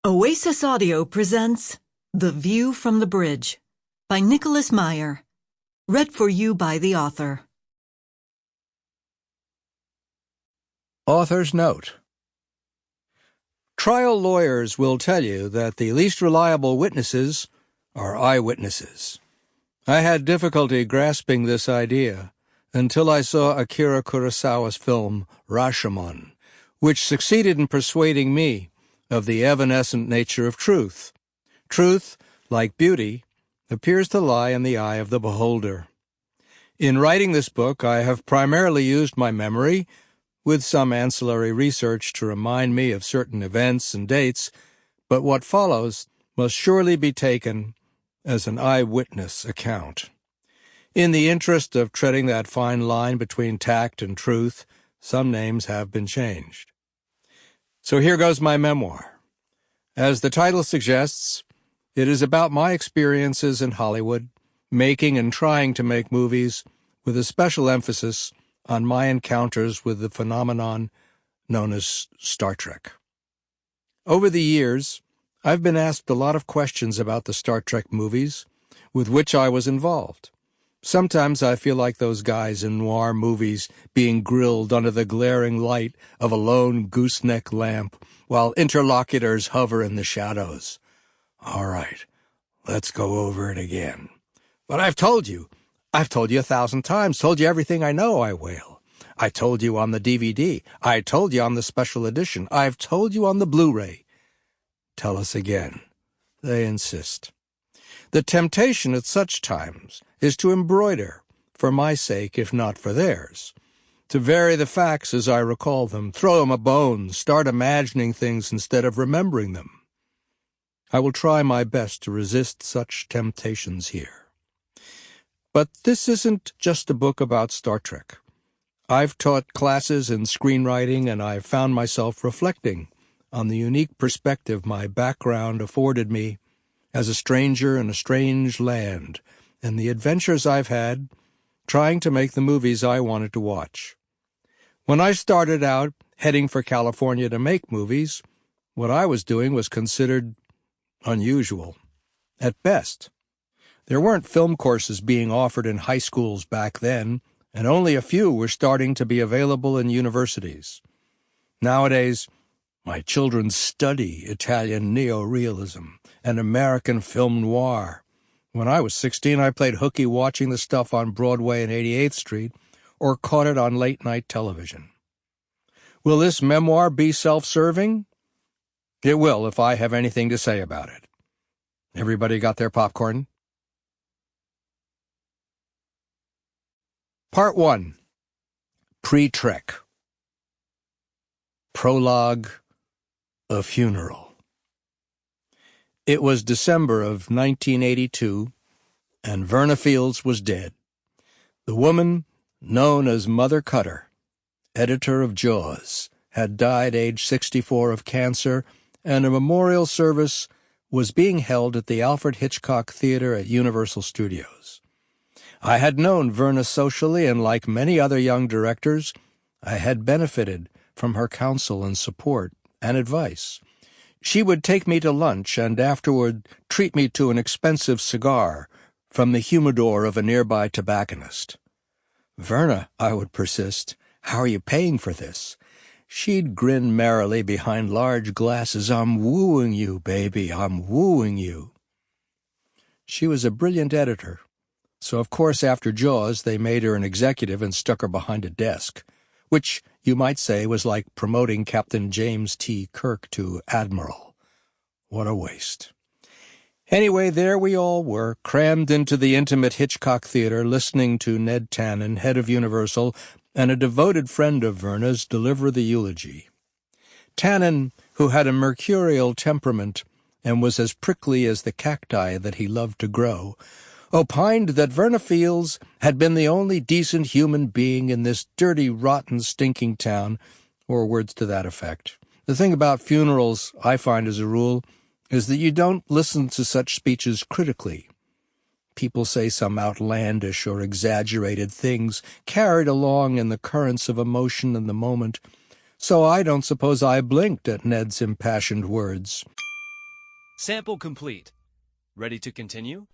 Oasis Audio presents The View from the Bridge by Nicholas Meyer. Read for you by the author. Author's Note. Trial lawyers will tell you that the least reliable witnesses are eyewitnesses. I had difficulty grasping this idea until I saw Akira Kurosawa's film Rashomon, which succeeded in persuading me of the evanescent nature of truth. Truth, like beauty, appears to lie in the eye of the beholder. In writing this book, I have primarily used my memory, with some ancillary research to remind me of certain events and dates, but what follows must surely be taken as an eyewitness account. In the interest of treading that fine line between tact and truth, some names have been changed. So here goes my memoir. As the title suggests, it is about my experiences in Hollywood, making and trying to make movies, with a special emphasis on my encounters with the phenomenon known as Star Trek. Over the years, I've been asked a lot of questions about the Star Trek movies, with which I was involved. Sometimes I feel like those guys in noir movies being grilled under the glaring light of a lone gooseneck lamp while interlocutors hover in the shadows. All right, let's go over it again. But I've told you 1,000 times, told you everything I know, I wail. I told you on the DVD. I told you on the special edition. I've told you on the Blu-ray. Tell us again. They insist. The temptation at such times is to embroider, for my sake if not for theirs, to vary the facts as I recall them, throw them a bone, start imagining things instead of remembering them. I will try my best to resist such temptations here. But this isn't just a book about Star Trek. I've taught classes in screenwriting, and I've found myself reflecting on the unique perspective my background afforded me as a stranger in a strange land, and the adventures I've had trying to make the movies I wanted to watch. When I started out heading for California to make movies, what I was doing was considered unusual, at best. There weren't film courses being offered in high schools back then, and only a few were starting to be available in universities. Nowadays, my children study Italian neorealism and American film noir. When I was 16, I played hooky watching the stuff on Broadway and 88th Street, or caught it on late-night television. Will this memoir be self-serving? It will, if I have anything to say about it. Everybody got their popcorn? Part 1. Pre-Trek. Prologue. A funeral. It was December of 1982, and Verna Fields was dead. The woman, known as Mother Cutter, editor of Jaws, had died age 64 of cancer, and a memorial service was being held at the Alfred Hitchcock Theater at Universal Studios. I had known Verna socially, and like many other young directors, I had benefited from her counsel and support and advice. She would take me to lunch and afterward treat me to an expensive cigar from the humidor of a nearby tobacconist. "Verna," I would persist, "how are you paying for this?" She'd grin merrily behind large glasses. "I'm wooing you, baby, I'm wooing you." She was a brilliant editor, so of course after Jaws they made her an executive and stuck her behind a desk, which you might say was like promoting Captain James T. Kirk to Admiral. What a waste. Anyway, there we all were, crammed into the intimate Hitchcock Theater, listening to Ned Tannen, head of Universal, and a devoted friend of Verna's, deliver the eulogy. Tannen, who had a mercurial temperament and was as prickly as the cacti that he loved to grow, opined that Verna Fields had been the only decent human being in this dirty, rotten, stinking town, or words to that effect. The thing about funerals, I find as a rule, is that you don't listen to such speeches critically. People say some outlandish or exaggerated things, carried along in the currents of emotion in the moment, so I don't suppose I blinked at Ned's impassioned words. Sample complete. Ready to continue?